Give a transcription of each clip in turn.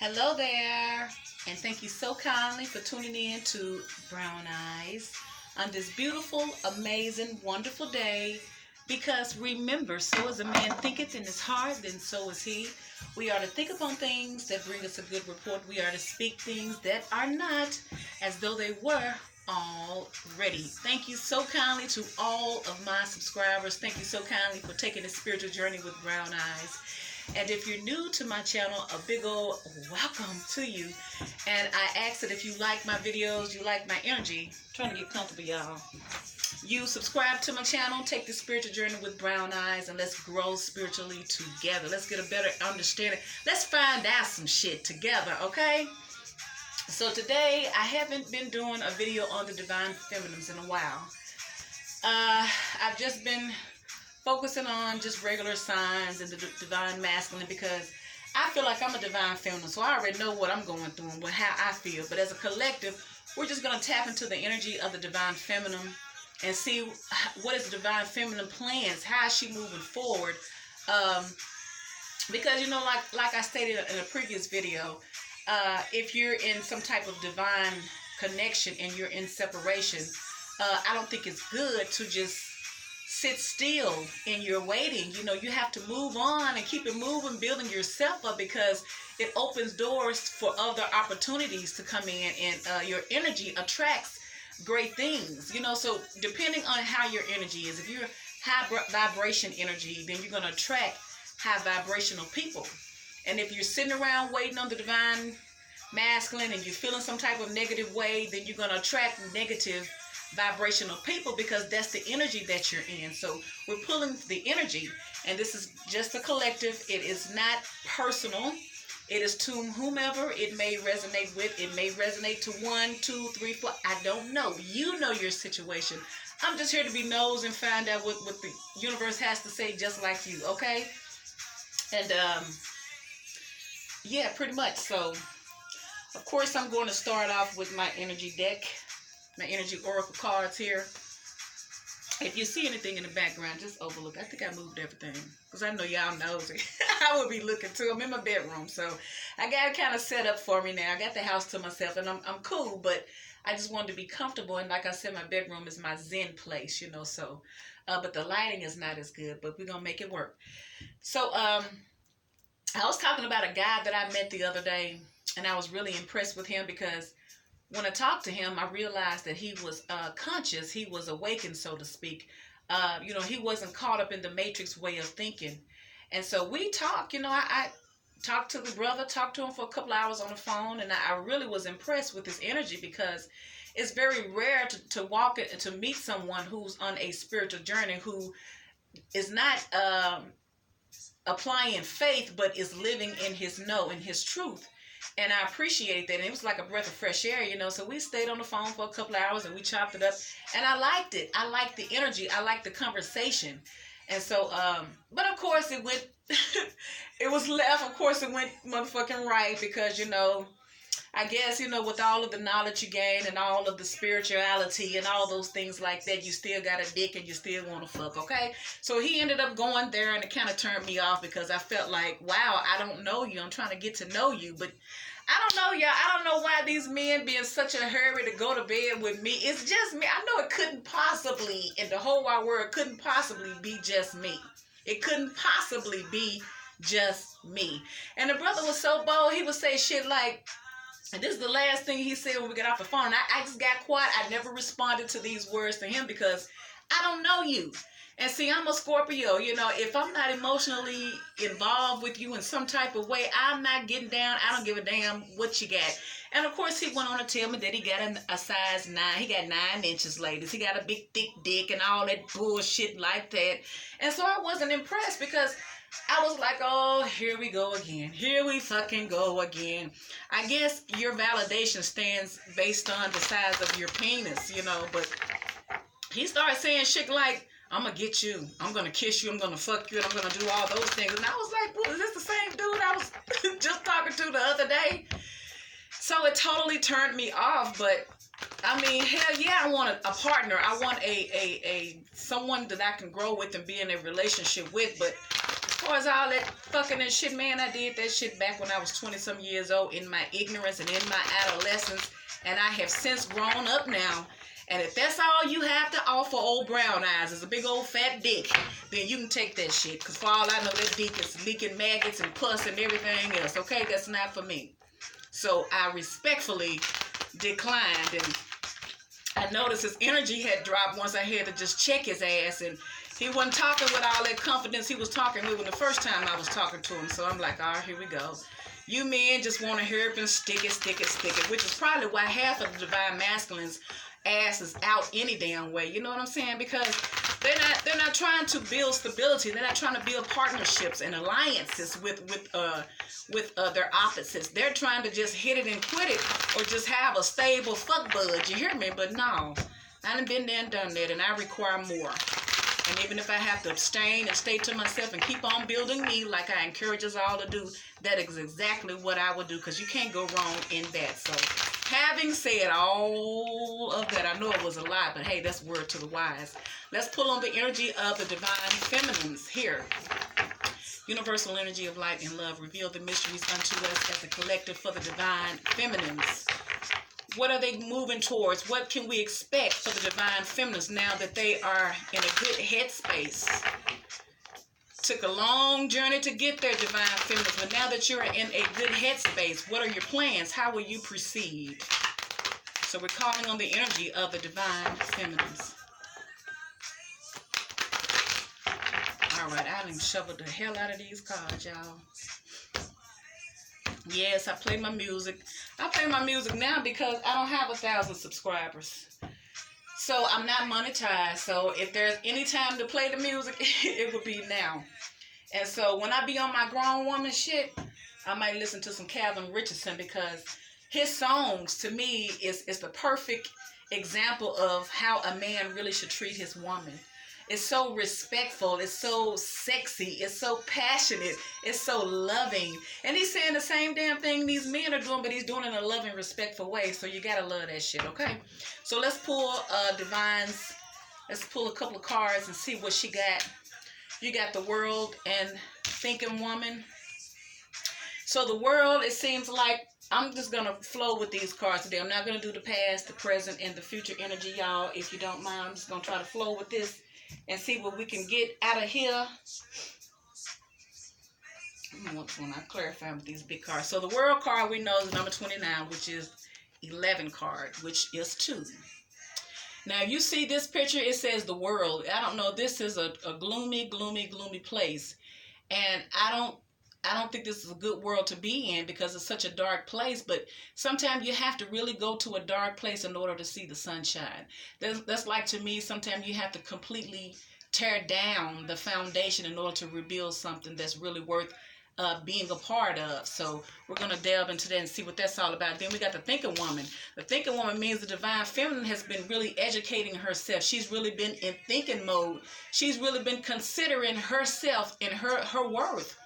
Hello there, and thank you so kindly for tuning in to Brown Eyes on this beautiful, amazing, wonderful day. Because remember, so as a man thinketh in his heart, then so is he. We are to think upon things that bring us a good report. We are to speak things that are not as though they were already. Thank you so kindly to all of my subscribers. Thank you so kindly for taking the spiritual journey with Brown Eyes. And if you're new to my channel, a big old welcome to you. And I ask that if you like my videos, you like my energy, I'm trying to get comfortable, y'all. You subscribe to my channel, take the spiritual journey with Brown Eyes, and let's grow spiritually together. Let's get a better understanding. Let's find out some shit together, okay? So today, I haven't been doing a video on the Divine Feminines in a while. I've just been focusing on just regular signs and the Divine Masculine because I feel like I'm a Divine Feminine, so I already know what I'm going through and how I feel. But as a collective, we're just going to tap into the energy of the Divine Feminine and see what is the Divine Feminine plans, how is she moving forward. Because, you know, like I stated in a previous video, if you're in some type of divine connection and you're in separation, I don't think it's good to just sit still in your waiting. You know, you have to move on and keep it moving, building yourself up, because it opens doors for other opportunities to come in, and your energy attracts great things. You know, so depending on how your energy is, if you're high vibration energy, then you're going to attract high vibrational people. And if you're sitting around waiting on the Divine Masculine and you're feeling some type of negative way, then you're going to attract negative vibrational people, because that's the energy that you're in. So we're pulling the energy, and this is just a collective. It is not personal. It is to whomever it may resonate with. It may resonate to 1, 2, 3, 4. I don't know. You know your situation. I'm just here to be nosed and find out what the universe has to say, just like you, okay? And yeah, pretty much. So of course I'm going to start off with my energy deck, my energy oracle cards here. If you see anything in the background, just overlook. I think I moved everything because I know y'all knows it. I will be looking too. I'm in my bedroom, so I got it kind of set up for me now. I got the house to myself, and I'm cool, but I just wanted to be comfortable. And like I said, my bedroom is my zen place, you know. So, but the lighting is not as good, but we're gonna make it work. So, I was talking about a guy that I met the other day, and I was really impressed with him because when I talked to him, I realized that he was conscious. He was awakened, so to speak. You know, he wasn't caught up in the matrix way of thinking. And so we talked, you know, I talked to the brother, talked to him for a couple hours on the phone, and I really was impressed with his energy, because it's very rare to walk and to meet someone who's on a spiritual journey, who is not applying faith, but is living in his know, in his truth. And I appreciate that. And it was like a breath of fresh air, you know. So we stayed on the phone for a couple of hours and we chopped it up. And I liked it. I liked the energy. I liked the conversation. And so, but of course it went, it was left. Of course it went motherfucking right, because, you know, I guess, you know, with all of the knowledge you gain and all of the spirituality and all those things like that, you still got a dick and you still want to fuck, okay? So he ended up going there, and it kind of turned me off, because I felt like, wow, I don't know you. I'm trying to get to know you. But I don't know, y'all. I don't know why these men be in such a hurry to go to bed with me. It's just me. I know it couldn't possibly, in the whole wide world, couldn't possibly be just me. It couldn't possibly be just me. And the brother was so bold. He would say shit like, and this is the last thing he said when we got off the phone. I just got quiet. I never responded to these words to him because I don't know you. And see, I'm a Scorpio. You know, if I'm not emotionally involved with you in some type of way, I'm not getting down. I don't give a damn what you got. And of course, he went on to tell me that he got a size 9. He got 9 inches, ladies. He got a big, thick dick and all that bullshit like that. And so I wasn't impressed, because I was like, oh, here we go again. Here we fucking go again. I guess your validation stands based on the size of your penis, you know. But he started saying shit like, I'm going to get you. I'm going to kiss you. I'm going to fuck you. And I'm going to do all those things. And I was like, well, is this the same dude I was just talking to the other day? So it totally turned me off. But I mean, hell yeah, I want a partner. I want a someone that I can grow with and be in a relationship with. But far as all that fucking and shit, man, I did that shit back when I was 20-some years old in my ignorance and in my adolescence. And I have since grown up now. And if that's all you have to offer old brown eyes is a big old fat dick, then you can take that shit. Because for all I know, that dick is leaking maggots and pus and everything else. Okay, that's not for me. So I respectfully declined. And I noticed his energy had dropped once I had to just check his ass. And he wasn't talking with all that confidence he was talking with when the first time I was talking to him. So I'm like, all right, here we go. You men just want to hear it and stick it, which is probably why half of the divine masculines ass is out any damn way. You know what I'm saying? Because they're not trying to build stability. They're not trying to build partnerships and alliances with their opposites. They're trying to just hit it and quit it, or just have a stable fuck bud. You hear me? But no, I done been there and done that, and I require more. And even if I have to abstain and stay to myself and keep on building me like I encourage us all to do, that is exactly what I would do, because you can't go wrong in that. So having said all of that, I know it was a lot, but hey, that's word to the wise. Let's pull on the energy of the divine feminines here. Universal energy of light and love, reveal the mysteries unto us as a collective for the divine feminines. What are they moving towards? What can we expect for the divine feminines now that they are in a good headspace? Took a long journey to get there, divine feminines, but now that you're in a good headspace, what are your plans? How will you proceed? So we're calling on the energy of the divine feminines. All right, I done shoveled the hell out of these cards, y'all. Yes, I play my music. I play my music now because I don't have 1,000 subscribers. So I'm not monetized. So if there's any time to play the music, it would be now. And so when I be on my grown woman shit, I might listen to some Calvin Richardson, because his songs to me is the perfect example of how a man really should treat his woman. It's so respectful. It's so sexy. It's so passionate. It's so loving. And he's saying the same damn thing these men are doing, but he's doing it in a loving, respectful way. So you gotta love that shit, okay? So let's pull divines. Let's pull a couple of cards and see what she got. You got the world and thinking woman. So the world, it seems like I'm just gonna flow with these cards today. I'm not gonna do the past, the present, and the future energy, y'all. If you don't mind, I'm just gonna try to flow with this and see what we can get out of here. When I clarify with these big cards. So the world card we know is number 29, which is 11 card, which is 2. Now you see this picture, it says the world. I don't know, this is a gloomy place. And I don't think this is a good world to be in, because it's such a dark place. But sometimes you have to really go to a dark place in order to see the sunshine. That's like, to me, sometimes you have to completely tear down the foundation in order to rebuild something that's really worth being a part of. So we're going to delve into that and see what that's all about. Then we got the thinking woman. The thinking woman means the divine feminine has been really educating herself. She's really been in thinking mode. She's really been considering herself and her worth.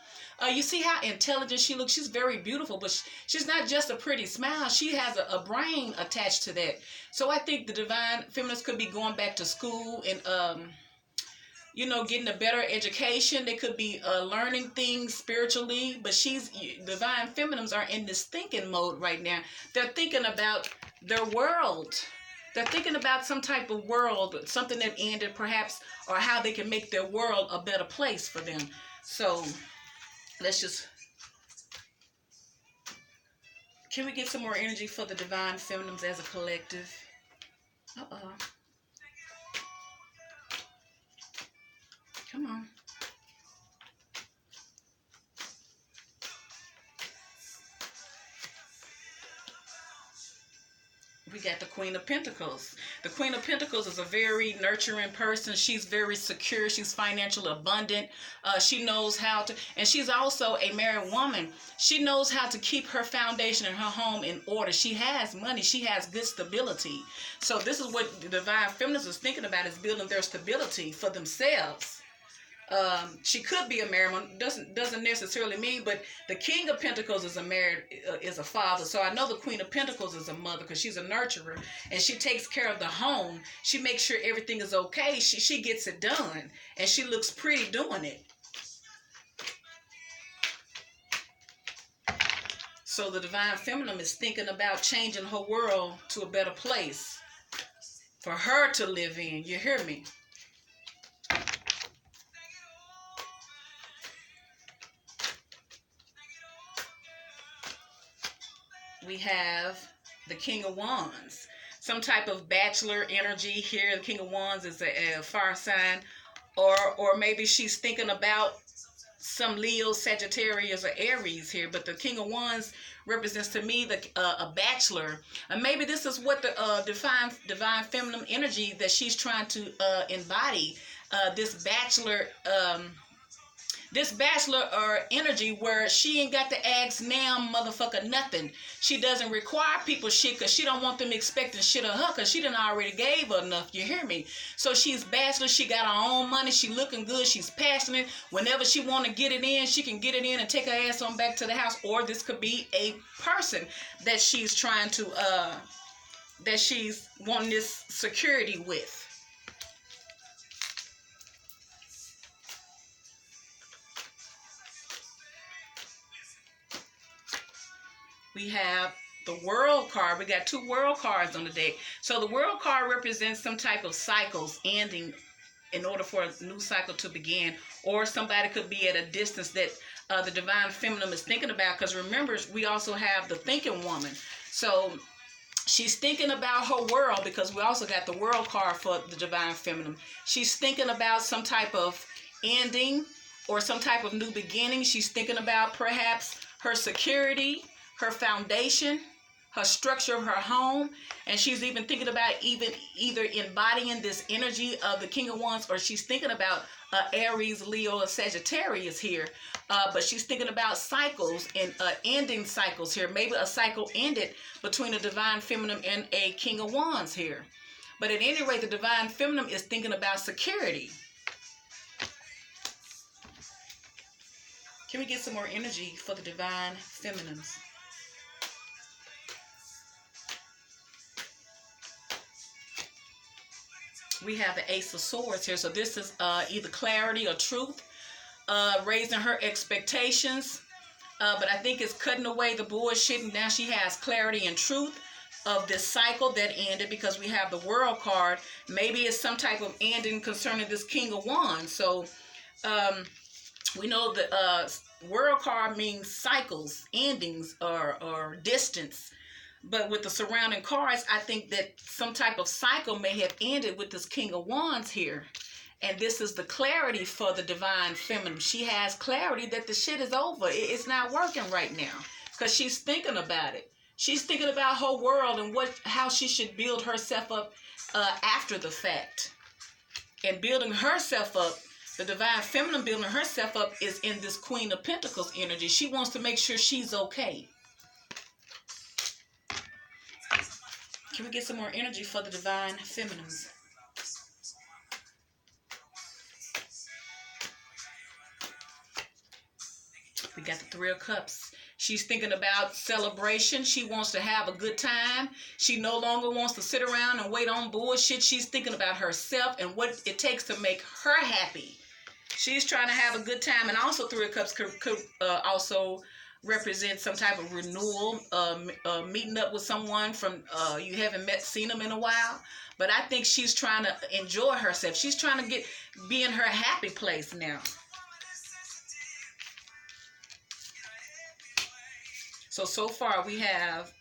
You see how intelligent she looks? She's very beautiful, but she's not just a pretty smile. She has a brain attached to that. So I think the divine feminines could be going back to school and, getting a better education. They could be learning things spiritually, but divine feminines are in this thinking mode right now. They're thinking about their world. They're thinking about some type of world, something that ended perhaps, or how they can make their world a better place for them. So let's just, can we get some more energy for the divine feminines as a collective? Come on. We got the Queen of Pentacles. The Queen of Pentacles is a very nurturing person. She's very secure. She's financially abundant. She knows how to, and she's also a married woman. She knows how to keep her foundation and her home in order. She has money. She has good stability. So this is what the divine feminines is thinking about, is building their stability for themselves. She could be a married one, doesn't necessarily mean, but the King of Pentacles is is a father. So I know the Queen of Pentacles is a mother, because she's a nurturer and she takes care of the home. She makes sure everything is okay. She gets it done, and she looks pretty doing it. So the divine feminine is thinking about changing her world to a better place for her to live in. You hear me? We have the King of Wands. Some type of bachelor energy here. The King of Wands is a fire sign. Or maybe she's thinking about some Leo, Sagittarius, or Aries here. But the King of Wands represents to me a bachelor. And maybe this is what the divine feminine energy that she's trying to embody. This bachelor or energy where she ain't got to ask now motherfucker nothing. She doesn't require people shit because she don't want them expecting shit of her because she done already gave her enough. You hear me? So she's bachelor. She got her own money. She looking good. She's passionate. Whenever she want to get it in, she can get it in and take her ass on back to the house. Or this could be a person that she's trying to, that she's wanting this security with. We have the World card. We got 2 World cards on the deck. So the World card represents some type of cycles ending in order for a new cycle to begin. Or somebody could be at a distance that the divine feminine is thinking about. Because remember, we also have the thinking woman. So she's thinking about her world because we also got the World card for the divine feminine. She's thinking about some type of ending or some type of new beginning. She's thinking about perhaps her security, her foundation, her structure of her home, and she's even thinking about either embodying this energy of the King of Wands, or she's thinking about Aries, Leo, or Sagittarius here. But she's thinking about cycles and ending cycles here. Maybe a cycle ended between a divine feminine and a King of Wands here. But at any rate, the divine feminine is thinking about security. Can we get some more energy for the divine feminines? We have the Ace of Swords here. So this is either clarity or truth, raising her expectations. But I think it's cutting away the bullshit. And now she has clarity and truth of this cycle that ended because we have the World card. Maybe it's some type of ending concerning this King of Wands. So we know the World card means cycles, endings, or distance. But with the surrounding cards, I think that some type of cycle may have ended with this King of Wands here. And this is the clarity for the divine feminine. She has clarity that the shit is over. It's not working right now because she's thinking about it. She's thinking about her world and how she should build herself up after the fact. And building herself up, the divine feminine building herself up is in this Queen of Pentacles energy. She wants to make sure she's okay. Can we get some more energy for the divine feminines? We got the 3 of Cups. She's thinking about celebration. She wants to have a good time. She no longer wants to sit around and wait on bullshit. She's thinking about herself and what it takes to make her happy. She's trying to have a good time. And also 3 of Cups could also represent some type of renewal, meeting up with someone from you haven't seen them in a while. But I think she's trying to enjoy herself. She's trying to be in her happy place now. So far we have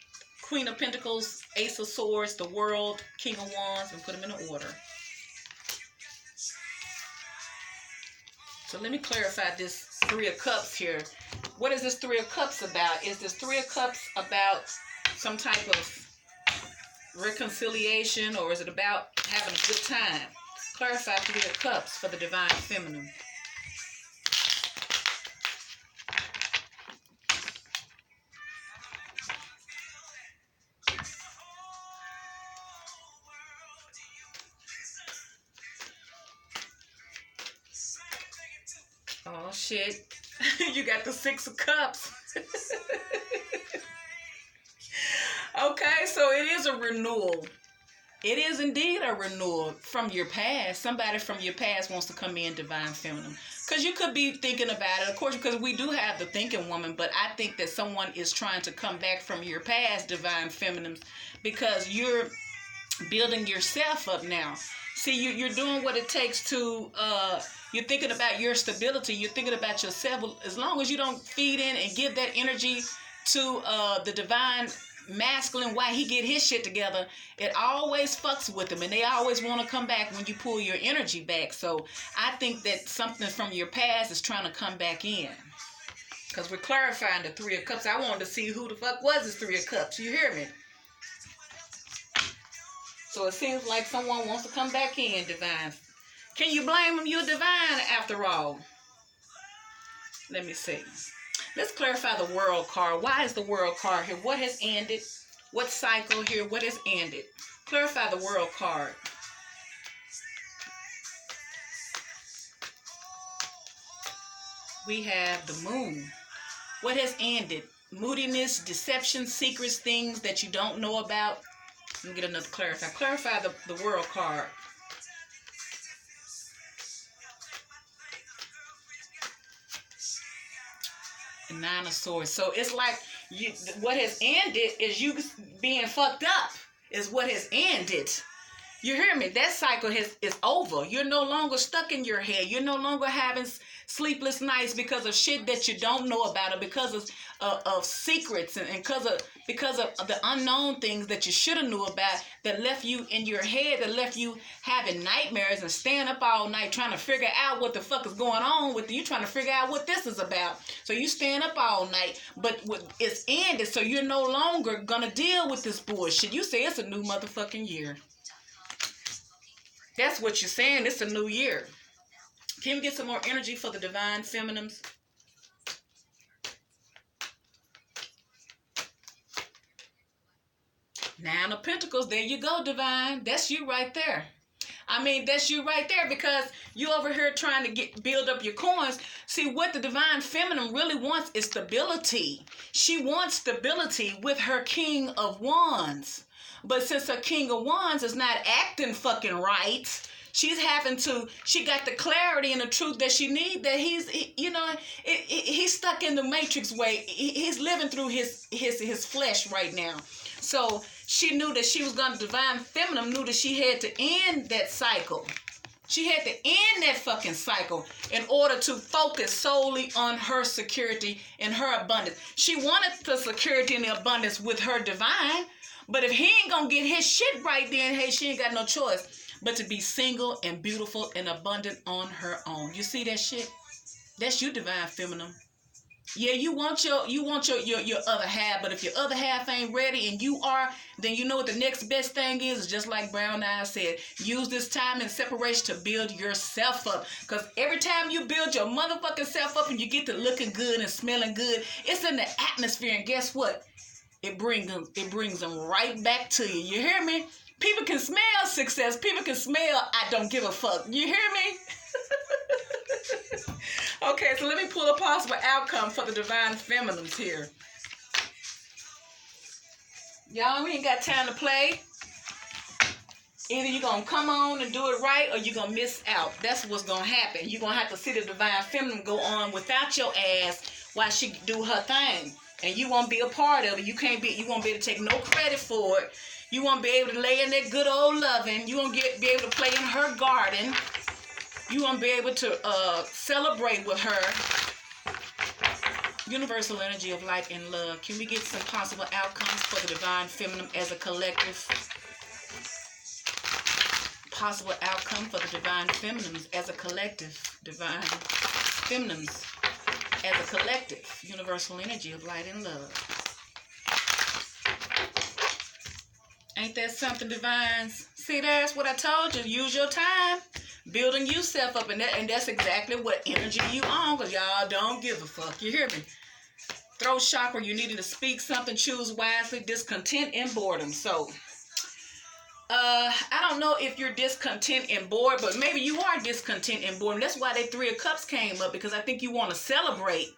Queen of Pentacles, Ace of Swords, the World, King of Wands, and put them in order. So let me clarify this 3 of Cups here. What is this 3 of Cups about? Is this 3 of Cups about some type of reconciliation, or is it about having a good time? Clarify 3 of Cups for the divine feminine. Oh shit. You got the 6 of Cups. Okay, so it is a renewal. It is indeed a renewal from your past. Somebody from your past wants to come in, divine feminine. Because you could be thinking about it, of course, because we do have the thinking woman, but I think that someone is trying to come back from your past, divine feminines, because you're building yourself up now. See, you're doing what it takes to, you're thinking about your stability, you're thinking about yourself. As long as you don't feed in and give that energy to the divine masculine, why he get his shit together, it always fucks with them, and they always want to come back when you pull your energy back. So I think that something from your past is trying to come back in, because we're clarifying the Three of Cups. I wanted to see who the fuck was this Three of Cups. You hear me? So it seems like someone wants to come back in, divine. Can you blame them? You're divine after all. Let me see. Let's clarify the World card. Why is the World card here? What has ended? What cycle here? What has ended? Clarify the World card. We have the Moon. What has ended? Moodiness, deception, secrets, things that you don't know about. Let me get another clarify. Clarify the World card. The Nine of Swords. So it's like what has ended is you being fucked up is what has ended. You hear me? That cycle is over. You're no longer stuck in your head. You're no longer having sleepless nights because of shit that you don't know about, or because of secrets, and because of the unknown things that you should have knew about, that left you in your head, that left you having nightmares and staying up all night trying to figure out what the fuck is going on with you, trying to figure out what this is about. So you staying up all night, but it's ended, so you're no longer gonna deal with this bullshit. You say it's a new motherfucking year. That's what you're saying. It's a new year. Can we get some more energy for the divine feminines? Nine of Pentacles. There you go, divine. That's you right there. I mean, that's you right there, because you over here trying to build up your coins. See, what the divine feminine really wants is stability. She wants stability with her King of Wands. But since her King of Wands is not acting fucking right, she got the clarity and the truth that she needs, that he's stuck in the matrix way. He's living through his flesh right now. So she knew that she was going to, divine feminine knew that she had to end that cycle. She had to end that fucking cycle in order to focus solely on her security and her abundance. She wanted the security and the abundance with her divine. But if he ain't gonna get his shit right, then hey, she ain't got no choice but to be single and beautiful and abundant on her own. You see that shit? That's you, divine feminine. Yeah, you want your other half, but if your other half ain't ready and you are, then you know what the next best thing is just like Brown Eyes said, use this time in separation to build yourself up. Because every time you build your motherfucking self up and you get to looking good and smelling good, it's in the atmosphere, and guess what? It brings them right back to you. You hear me? People can smell success. People can smell I don't give a fuck. You hear me? Okay, so let me pull a possible outcome for the divine feminines here. Y'all, we ain't got time to play. Either you're going to come on and do it right, or you're going to miss out. That's what's going to happen. You're going to have to see the divine feminine go on without your ass while she do her thing. And you won't be a part of it. You won't be able to take no credit for it. You won't be able to lay in that good old loving. You won't be able to play in her garden. You won't be able to celebrate with her. Universal energy of light and love. Can we get some possible outcomes for the divine feminine as a collective? Possible outcome for the divine feminines as a collective. Divine feminines as a collective. Universal energy of light and love. Ain't that something, divines? See, that's what I told you. Use your time building yourself up, and that's exactly what energy you on, because y'all don't give a fuck. You hear me? Throat chakra, you needing to speak something, choose wisely, discontent and boredom. So, I don't know if you're discontent and bored, but maybe you are discontent and bored. That's why that Three of Cups came up, because I think you want to celebrate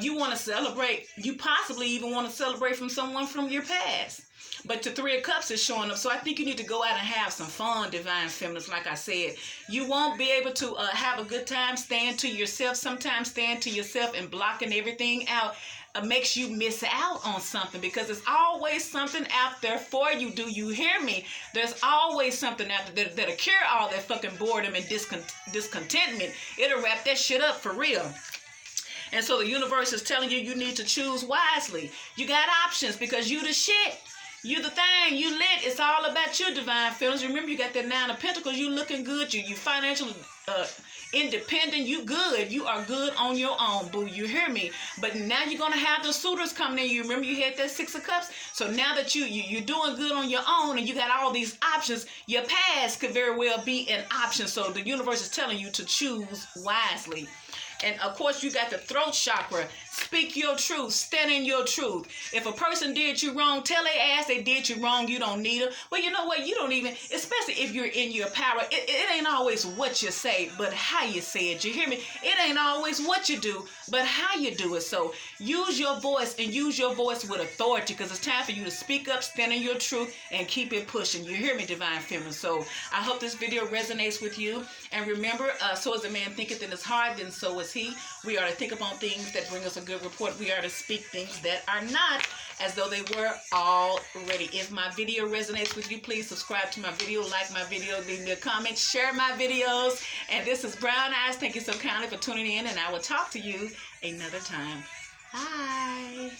You want to celebrate. You possibly even want to celebrate from someone from your past. But the Three of Cups is showing up. So I think you need to go out and have some fun, Divine Feminines. Like I said, you won't be able to have a good time staying to yourself. Sometimes staying to yourself and blocking everything out makes you miss out on something, because there's always something out there for you. Do you hear me? There's always something out there that'll cure all that fucking boredom and discontentment. It'll wrap that shit up for real. And so the universe is telling you need to choose wisely. You got options because you the shit. You the thing. You lit. It's all about you, Divine Feelings. Remember, you got that 9 of Pentacles. You looking good. You financially independent. You good. You are good on your own, boo. You hear me? But now you're going to have the suitors coming in. You remember you had that 6 of Cups? So now that you're doing good on your own and you got all these options, your past could very well be an option. So the universe is telling you to choose wisely. And of course, you got the throat chakra. Speak your truth. Stand in your truth. If a person did you wrong, tell their ass they did you wrong. You don't need them. Well, you know what? You don't even, especially if you're in your power, it ain't always what you say, but how you say it. You hear me? It ain't always what you do, but how you do it. So use your voice, and use your voice with authority, because it's time for you to speak up, stand in your truth, and keep it pushing. You hear me, Divine Feminine? So I hope this video resonates with you. And remember, so as a man thinketh in his heart, then so is he. We are to think upon things that bring us a good report. We are to speak things that are not as though they were already. If my video resonates with you, please subscribe to my video, like my video, leave me a comment, share my videos. And this is Brown Eyes. Thank you so kindly for tuning in, and I will talk to you another time. Bye.